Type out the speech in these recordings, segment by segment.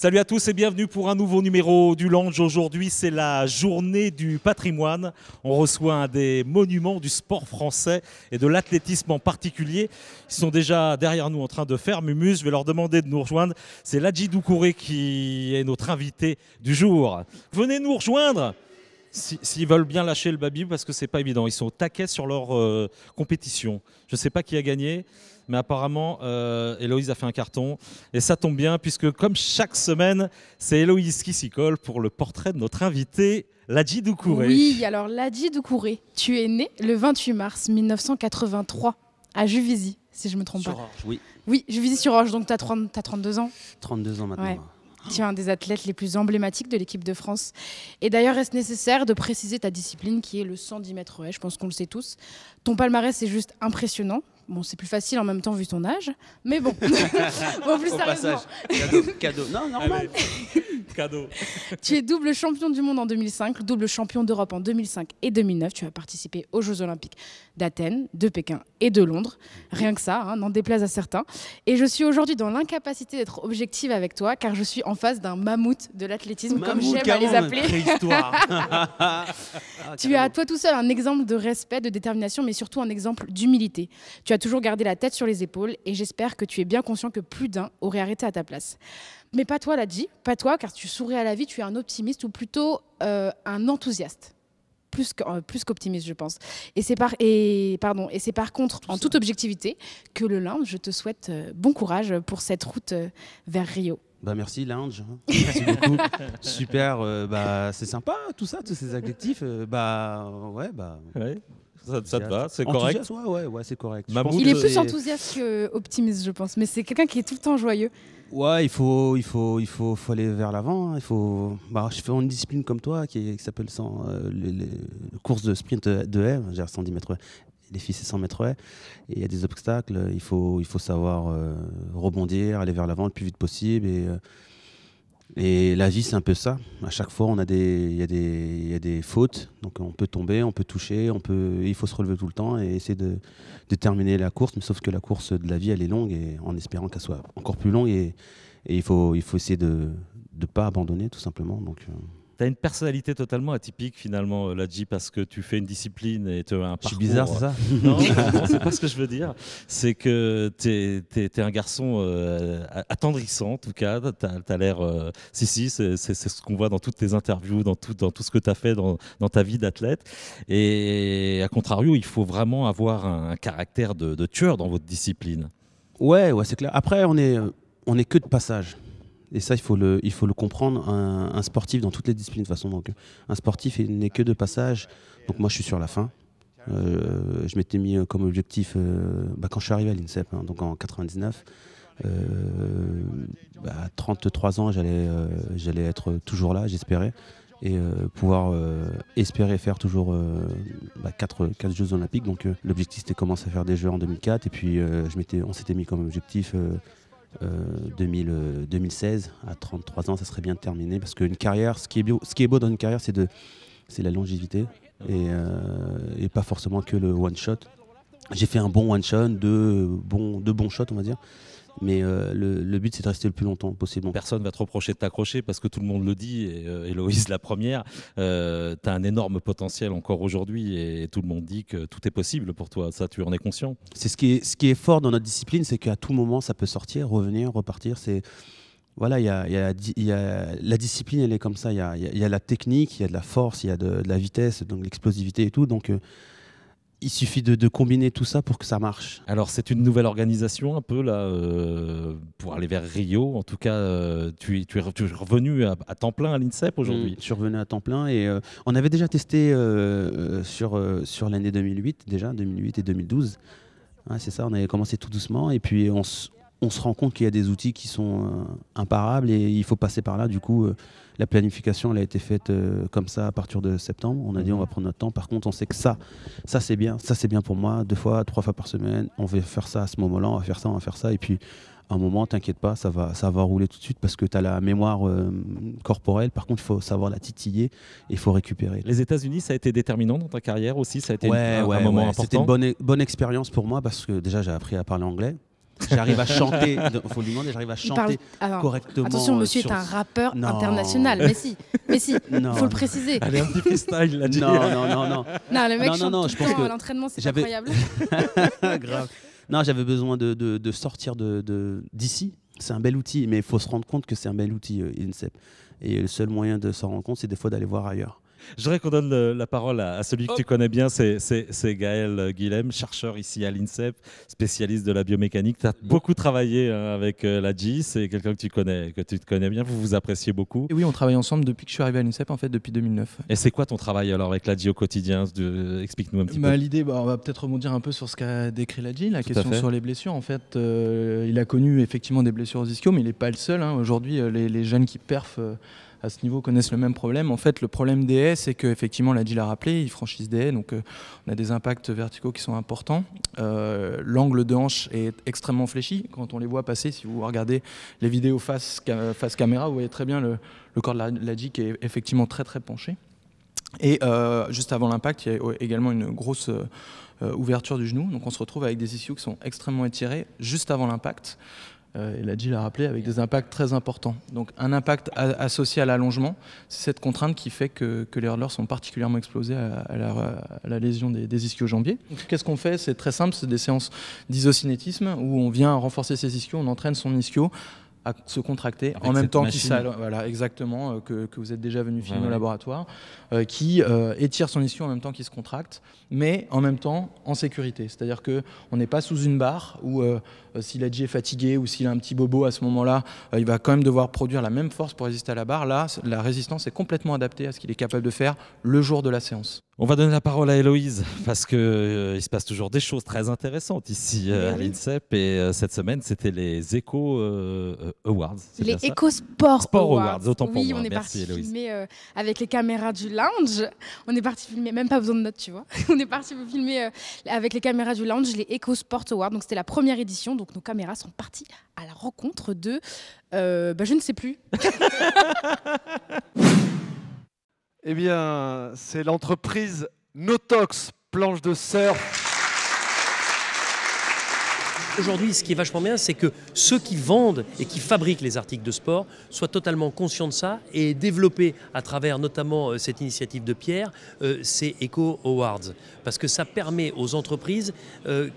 Salut à tous et bienvenue pour un nouveau numéro du Lounge. Aujourd'hui, c'est la journée du patrimoine. On reçoit un des monuments du sport français et de l'athlétisme en particulier. Ils sont déjà derrière nous en train de faire Mumus. Je vais leur demander de nous rejoindre. C'est Ladji Doucouré qui est notre invité du jour. Venez nous rejoindre s'ils veulent bien lâcher le baby parce que c'est pas évident. Ils sont au taquet sur leur compétition. Je ne sais pas qui a gagné. Mais apparemment, Héloïse a fait un carton. Et ça tombe bien, puisque comme chaque semaine, c'est Héloïse qui s'y colle pour le portrait de notre invité, Ladji Doucouré. Oui, alors Ladji Doucouré, tu es né le 28 mars 1983 à Juvisy, si je ne me trompe pas. Sur Orge, oui. Oui, Juvisy-sur-Orge, donc tu as 32 ans. 32 ans maintenant. Ouais. Tu es un des athlètes les plus emblématiques de l'équipe de France. Et d'ailleurs, est-ce nécessaire de préciser ta discipline qui est le 110 mètres haies? Je pense qu'on le sait tous. Ton palmarès est juste impressionnant. Bon, c'est plus facile en même temps vu ton âge, mais bon. Bon, plus Au sérieusement. passage, cadeau. Non, normal. Cadeau. Tu es double champion du monde en 2005, double champion d'Europe en 2005 et 2009. Tu as participé aux Jeux Olympiques d'Athènes, de Pékin et de Londres. Rien que ça, n'en déplaise à certains. Et je suis aujourd'hui dans l'incapacité d'être objective avec toi, car je suis en face d'un mammouth de l'athlétisme, comme j'aime à les appeler. Préhistoire. Tu as toi tout seul un exemple de respect, de détermination, mais surtout un exemple d'humilité. Tu as toujours gardé la tête sur les épaules et j'espère que tu es bien conscient que plus d'un aurait arrêté à ta place. Mais pas toi, Ladji, pas toi, car tu souris à la vie, tu es un optimiste ou plutôt un enthousiaste. Plus qu'optimiste, je pense. Et c'est par contre, en toute objectivité, que le Lounge, je te souhaite bon courage pour cette route vers Rio. Bah merci Lounge, merci beaucoup. Super, c'est sympa tout ça, tous ces adjectifs. Ouais, ça te va, c'est correct. Ouais, c'est correct. Il est plus enthousiaste qu'optimiste, je pense. Mais c'est quelqu'un qui est tout le temps joyeux. Ouais, il faut aller vers l'avant. Je fais une discipline comme toi qui s'appelle les courses de sprint de haies, j'ai 110 mètres haies. Les filles, c'est 100 mètres haies. Et il y a des obstacles. Il faut savoir rebondir, aller vers l'avant le plus vite possible. Et la vie, c'est un peu ça. À chaque fois, il y a des fautes. Donc, on peut tomber, on peut toucher, il faut se relever tout le temps et essayer de terminer la course. Mais sauf que la course de la vie, elle est longue, et en espérant qu'elle soit encore plus longue. Et il faut essayer de ne pas abandonner, tout simplement. Donc, Tu as une personnalité totalement atypique finalement, Ladji, parce que tu fais une discipline et tu as un parcours... Je suis bizarre, c'est ça? Non, c'est pas ce que je veux dire. C'est que tu es un garçon attendrissant, en tout cas. Tu as l'air... c'est ce qu'on voit dans toutes tes interviews, dans tout ce que tu as fait dans ta vie d'athlète. Et à contrario, il faut vraiment avoir un caractère de tueur dans votre discipline. Ouais, c'est clair. Après, on est que de passage. Et ça, il faut le comprendre. Un sportif dans toutes les disciplines de toute façon. Donc, un sportif, il n'est que de passage. Donc moi, je suis sur la fin. Je m'étais mis comme objectif quand je suis arrivé à l'INSEP, donc en 99. À 33 ans, j'allais être toujours là, j'espérais. Et pouvoir espérer faire toujours 4 Jeux Olympiques. Donc l'objectif, c'était commencer à faire des Jeux en 2004. Et puis on s'était mis comme objectif... 2016, à 33 ans, ça serait bien de terminer, parce qu'une carrière, ce qui est beau dans une carrière, c'est la longévité et pas forcément que le one shot. J'ai fait un bon one shot, deux bons shots, on va dire. Mais le but, c'est de rester le plus longtemps possible. Personne ne va te reprocher de t'accrocher parce que tout le monde le dit, et Héloïse la première. Tu as un énorme potentiel encore aujourd'hui et tout le monde dit que tout est possible pour toi. Ça, tu en es conscient? C'est ce qui est fort dans notre discipline, c'est qu'à tout moment, ça peut sortir, revenir, repartir. Voilà, il y a la discipline, elle est comme ça. Il y a la technique, il y a de la force, il y a de la vitesse, donc l'explosivité et tout. Donc il suffit de combiner tout ça pour que ça marche. Alors, c'est une nouvelle organisation un peu là pour aller vers Rio. En tout cas, tu es revenu à temps plein à l'INSEP aujourd'hui. Je suis revenu à temps plein et on avait déjà testé sur l'année 2008 et 2012. Ouais, c'est ça, on avait commencé tout doucement et puis on se rend compte qu'il y a des outils qui sont imparables et il faut passer par là. Du coup, la planification, elle a été faite comme ça à partir de septembre. On a dit on va prendre notre temps. Par contre, on sait que ça c'est bien. Ça, c'est bien pour moi. 2 fois, 3 fois par semaine. On va faire ça à ce moment-là. On va faire ça. Et puis, à un moment, t'inquiète pas, ça va rouler tout de suite parce que tu as la mémoire corporelle. Par contre, il faut savoir la titiller et il faut récupérer. Les États-Unis, ça a été déterminant dans ta carrière aussi? Ça a été un moment important? C'était une bonne expérience pour moi parce que déjà, j'ai appris à parler anglais. J'arrive à chanter, il faut lui demander, j'arrive à chanter correctement. Attention, monsieur est un rappeur international. Mais si, il faut le préciser. Allez, un petit freestyle, là. Non. Non, le mec chante tout le temps à l'entraînement, c'est incroyable. Grave. Non, j'avais besoin de sortir d'ici. C'est un bel outil, mais il faut se rendre compte que c'est un bel outil, INSEP. Et le seul moyen de s'en rendre compte, c'est des fois d'aller voir ailleurs. Je voudrais qu'on donne la parole à celui que tu connais bien, c'est Gaël Guilhem, chercheur ici à l'INSEP, spécialiste de la biomécanique. Tu as beaucoup travaillé avec Ladji, c'est quelqu'un que tu connais bien, vous vous appréciez beaucoup. Et oui, on travaille ensemble depuis que je suis arrivé à l'INSEP, en fait, depuis 2009. Et c'est quoi ton travail alors avec Ladji au quotidien? Explique-nous un petit peu. L'idée, on va peut-être rebondir un peu sur ce qu'a décrit Ladji, la question sur les blessures. En fait, il a connu effectivement des blessures aux ischios, mais il n'est pas le seul. Aujourd'hui, les jeunes qui perfent à ce niveau connaissent le même problème. En fait, le problème des haies, c'est qu'effectivement, Ladji l'a rappelé, ils franchissent des haies, donc on a des impacts verticaux qui sont importants. L'angle de hanche est extrêmement fléchi. Quand on les voit passer, si vous regardez les vidéos face caméra, vous voyez très bien le corps de Ladji qui est effectivement très très penché. Et juste avant l'impact, il y a également une grosse ouverture du genou. Donc on se retrouve avec des ischios qui sont extrêmement étirés juste avant l'impact. Et Ladji l'a rappelé, avec des impacts très importants. Donc un impact associé à l'allongement, c'est cette contrainte qui fait que les hurleurs sont particulièrement exposés à la lésion des ischio-jambiers. Qu'est-ce qu'on fait? C'est très simple, c'est des séances d'isocinétisme où on vient renforcer ses ischios, on entraîne son ischio à se contracter avec en même temps qu'il s'allonge, voilà, exactement, que vous êtes déjà venu filmer au laboratoire, qui étire son ischio en même temps qu'il se contracte, mais en même temps en sécurité. C'est-à-dire qu'on n'est pas sous une barre où si Ladji est fatigué ou s'il a un petit bobo à ce moment-là, il va quand même devoir produire la même force pour résister à la barre. Là, la résistance est complètement adaptée à ce qu'il est capable de faire le jour de la séance. On va donner la parole à Héloïse parce qu'il se passe toujours des choses très intéressantes ici à l'INSEP. Et cette semaine, c'était les Eco Awards. Les Eco Sport Awards, autant pour moi. Oui, on est parti filmer avec les caméras du lounge. On est parti filmer, même pas besoin de notes, tu vois. On est parti filmer avec les caméras du lounge les Eco Sport Awards. Donc c'était la première édition. Donc nos caméras sont parties à la rencontre de... je ne sais plus. Eh bien, c'est l'entreprise Notox, planche de surf. Aujourd'hui, ce qui est vachement bien, c'est que ceux qui vendent et qui fabriquent les articles de sport soient totalement conscients de ça et développer à travers notamment cette initiative de Pierre, ces Eco Awards. Parce que ça permet aux entreprises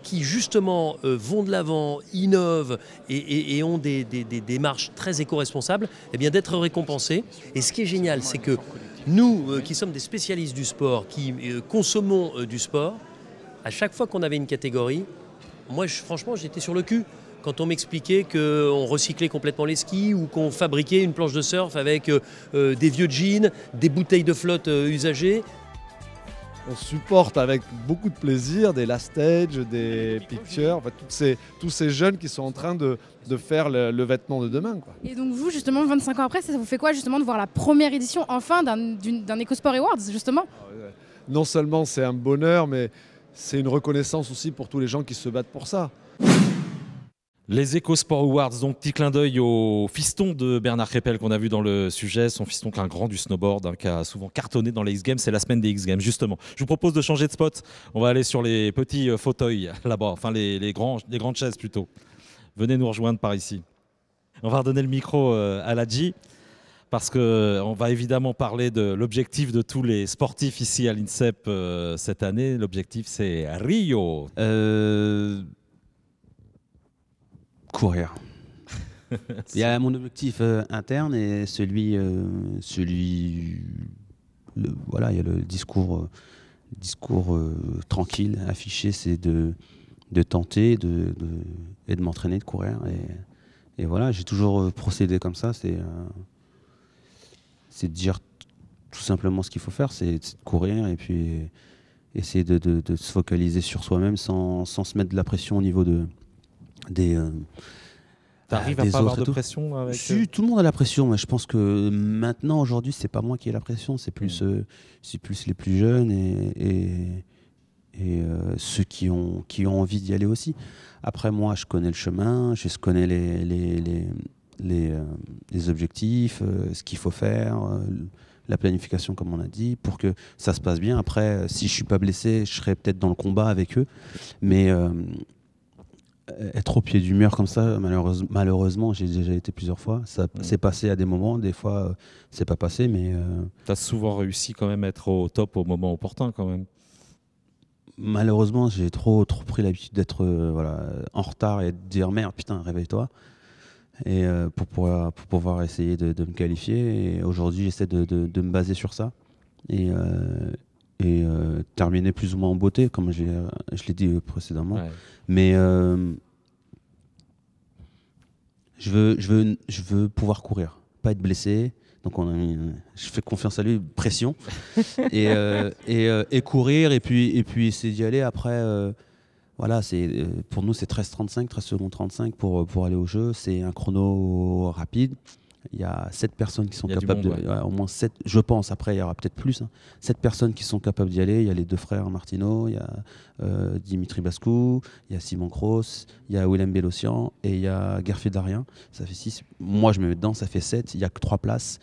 qui justement vont de l'avant, innovent et ont des démarches très éco-responsables, eh bien d'être récompensées. Et ce qui est génial, c'est que nous, qui sommes des spécialistes du sport, qui consommons du sport, à chaque fois qu'on avait une catégorie, moi, franchement, j'étais sur le cul quand on m'expliquait qu'on recyclait complètement les skis ou qu'on fabriquait une planche de surf avec des vieux jeans, des bouteilles de flotte usagées. On supporte avec beaucoup de plaisir des last stage, des pictures, enfin, tous ces jeunes qui sont en train de faire le vêtement de demain, quoi. Et donc vous, justement, 25 ans après, ça vous fait quoi justement de voir la première édition enfin d'un EcoSport Awards, justement? Non seulement c'est un bonheur, mais c'est une reconnaissance aussi pour tous les gens qui se battent pour ça. Les EcoSport Awards, donc petit clin d'œil au fiston de Bernard Crépel qu'on a vu dans le sujet, son fiston qui est un grand du snowboard, qui a souvent cartonné dans les X-Games. C'est la semaine des X-Games, justement. Je vous propose de changer de spot. On va aller sur les petits fauteuils là-bas, enfin les grandes chaises plutôt. Venez nous rejoindre par ici. On va redonner le micro à Ladji, parce qu'on va évidemment parler de l'objectif de tous les sportifs ici à l'INSEP cette année. L'objectif, c'est Rio. Courir. Il y a mon objectif interne et voilà, il y a le discours tranquille affiché, c'est de tenter et de m'entraîner, de courir. Et voilà, j'ai toujours procédé comme ça. C'est de dire tout simplement ce qu'il faut faire, c'est de courir et puis essayer de se focaliser sur soi-même sans se mettre de la pression au niveau des T'arrives à pas avoir de pression avec... Si, tout le monde a la pression, mais je pense que maintenant, aujourd'hui, c'est pas moi qui ai la pression, c'est plus les plus jeunes et ceux qui ont envie d'y aller aussi. Après, moi, je connais le chemin, je connais les objectifs, ce qu'il faut faire, la planification, comme on a dit, pour que ça se passe bien. Après, si je suis pas blessé, je serai peut-être dans le combat avec eux, mais être au pied du mur comme ça, malheureusement, j'ai déjà été plusieurs fois. Ça s'est passé à des moments, des fois, c'est pas passé, mais... Tu as souvent réussi quand même à être au top au moment opportun quand même. Malheureusement, j'ai trop pris l'habitude d'être en retard et de dire merde, putain, réveille-toi. Et pour pouvoir essayer de me qualifier. Et aujourd'hui, j'essaie de me baser sur ça. Et terminer plus ou moins en beauté, comme je l'ai dit précédemment. Ouais. Mais je veux pouvoir courir, pas être blessé. Donc je fais confiance à lui, pression, et courir, et puis essayer d'y aller. Après, voilà, pour nous, c'est 13 secondes 35 pour aller au jeu. C'est un chrono rapide. Il y a 7 personnes qui sont capables au moins 7, je pense. Après, il y aura peut-être plus. 7 personnes qui sont capables d'y aller. Il y a les 2 frères Martino, il y a Dimitri Bascou, il y a Simon Kroos, il y a Willem Bellossian et il y a Gerfried Darien. Ça fait 6. Moi, je me mets dedans, ça fait 7. Il n'y a que 3 places.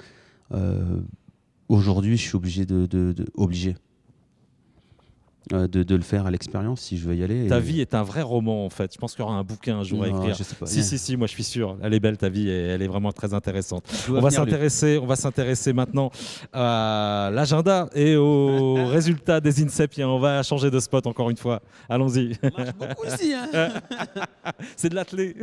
Aujourd'hui, je suis obligé de le faire à l'expérience si je veux y aller. Ta vie est un vrai roman en fait. Je pense qu'il y aura un bouquin un jour à écrire. Je sais pas, si, moi je suis sûr. Elle est belle ta vie et elle est vraiment très intéressante. On va s'intéresser maintenant à l'agenda et aux résultats des INSEP. On va changer de spot encore une fois. Allons-y. Ça marche beaucoup aussi. C'est de l'athlé.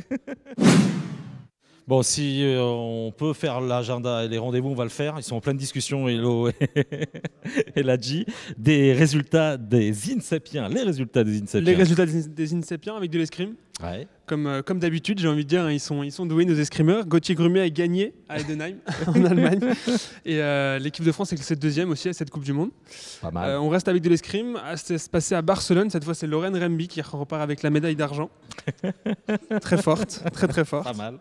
Bon, si on peut faire l'agenda et les rendez-vous, on va le faire. Ils sont en pleine discussion, Hello et Ladji. Des résultats des INSEPiens. Les résultats des INSEPiens. Les résultats des INSEPiens avec de l'escrime. Ouais. Comme d'habitude, j'ai envie de dire, ils sont doués, nos escrimeurs. Gauthier Grumet a gagné à Heidenheim, en Allemagne. Et l'équipe de France est classée 2e aussi à cette Coupe du Monde. Pas mal. On reste avec de l'escrime. C'est passé à Barcelone. Cette fois, c'est Lorraine Remby qui repart avec la médaille d'argent. Très forte, très forte. Pas mal.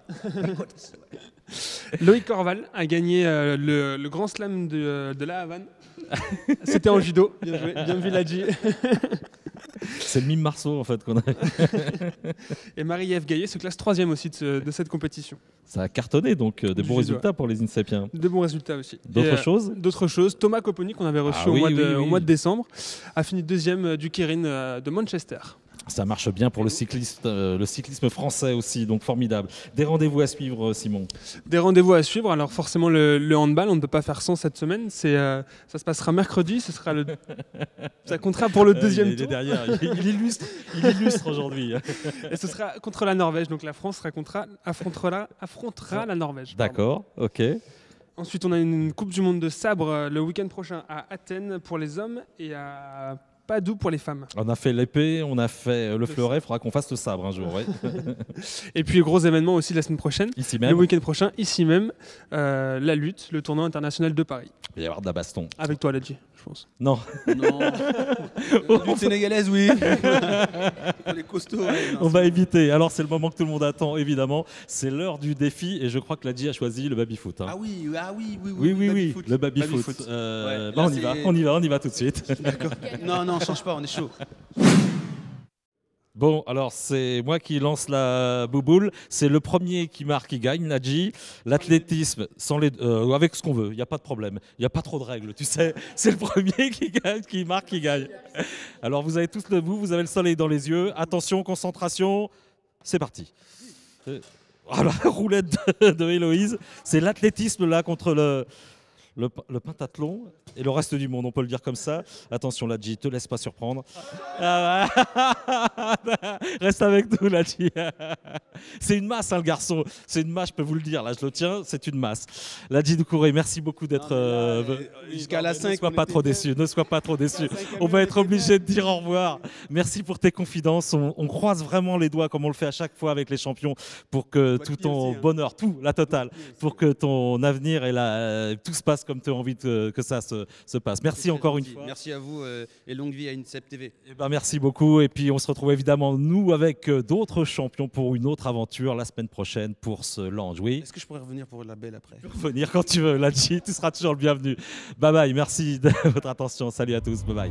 Loïc Corval a gagné le Grand Slam de La Havane. C'était en judo. Bien joué, bien vu Ladji. C'est le mime Marceau en fait qu'on a. Et Marie-Ève Gaillet se classe 3e aussi de cette compétition. Ça a cartonné donc des bons résultats pour les INSEPiens. De bons résultats aussi. D'autres choses. Thomas Copponi qu'on avait reçu au mois de décembre a fini 2e du Keirin de Manchester. Ça marche bien pour le cyclisme français aussi, donc formidable. Des rendez-vous à suivre, Simon? Des rendez-vous à suivre. Alors forcément, le handball, on ne peut pas faire sans cette semaine. Ça se passera mercredi. Ça comptera pour le deuxième tour. Il est derrière. Il illustre aujourd'hui. Et ce sera contre la Norvège. Donc la France affrontera la Norvège. D'accord, ok. Ensuite, on a une Coupe du Monde de sabre le week-end prochain à Athènes pour les hommes et à Padoue pour les femmes. On a fait l'épée, on a fait le fleuret, il faudra qu'on fasse le sabre un jour. Ouais. Et puis gros événement aussi la semaine prochaine, ici même. Le week-end prochain, ici même, la lutte, le tournoi international de Paris. Il va y avoir de la baston. Avec toi Ladji, je pense. Non. Lutte sénégalaise, oui. Les costauds. Ouais, on va éviter. Alors c'est le moment que tout le monde attend, évidemment. C'est l'heure du défi et je crois que Ladji a choisi le baby-foot. Hein. Ah oui, le baby-foot. Ouais, on y va tout de suite. D'accord. Non, on change pas, on est chaud. Bon, alors c'est moi qui lance la bouboule. C'est le premier qui marque qui gagne, Ladji. L'athlétisme, avec ce qu'on veut, il n'y a pas de problème. Il n'y a pas trop de règles, tu sais. C'est le premier qui gagne, qui marque, qui gagne. Alors vous avez tous debout, vous avez le soleil dans les yeux. Attention, concentration. C'est parti. Voilà, roulette de Héloïse. C'est l'athlétisme là contre le pentathlon et le reste du monde, on peut le dire comme ça. Attention Ladji, te laisse pas surprendre. Reste avec nous Ladji. C'est une masse le garçon, c'est une masse, je peux vous le dire, là je le tiens, c'est une masse. Ladji Doucouré, merci beaucoup d'être jusqu'à la 5. Ne sois pas trop déçu, on va être obligé de dire au revoir. Merci pour tes confidences, on croise vraiment les doigts comme on le fait à chaque fois avec les champions pour que tout ton bonheur, la totale, pour que ton avenir et tout se passe comme tu as envie que ça se passe. Merci encore une fois. Merci à vous et longue vie à INSEP TV. Merci beaucoup et puis on se retrouve évidemment nous avec d'autres champions pour une autre aventure la semaine prochaine pour ce Lange. Oui. Est-ce que je pourrais revenir pour la belle après? Revenir quand tu veux, Ladji, tu seras toujours le bienvenu. Bye bye, merci de votre attention. Salut à tous, bye bye.